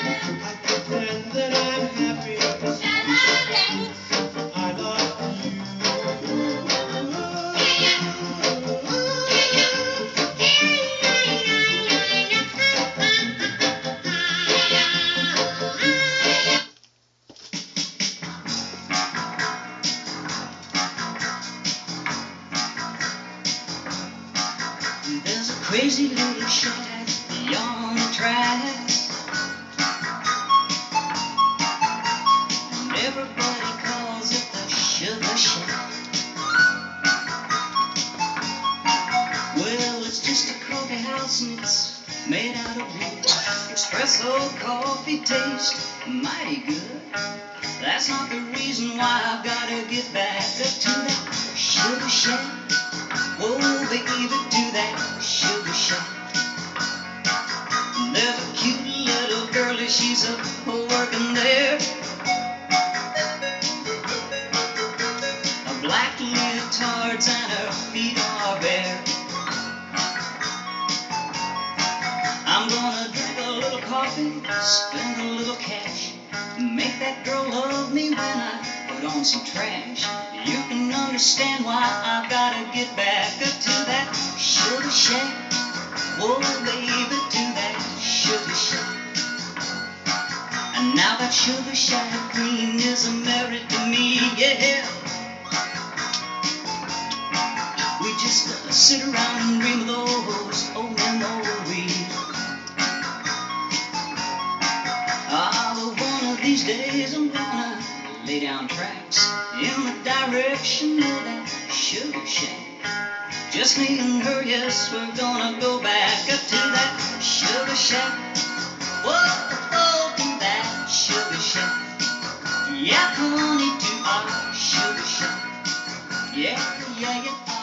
I pretend that I'm happy. I love you. There's a crazy little shack beyond the tracks, and everybody calls it the Sugar Shack. Well, it's just a coffee house and it's made out of wood. Espresso coffee tastes mighty good. That's not the reason why I've gotta get back up to that Sugar Shack. Whoa, baby, to that Sugar Shack. There's a cute little girlie, she's a working there. A black leotards and her feet are bare. I'm gonna drink a little coffee, spend a little cash, make that girl love me when I put on some trash. You can understand why I've gotta get back up to that Sugar Shack. Whoa, baby, to that Sugar Shack. And now that Sugar Shack queen is a merit to me, yeah. We just sit around and dream of those old memories. Ah, but one of these days I'm gonna lay down tracks in the direction of that Sugar Shack. Just me and her, yes, we're gonna go back up to that Sugar Shack. Whoa, to that Sugar Shack. Yeah, honey, to our Sugar Shack. Yeah, yeah, yeah.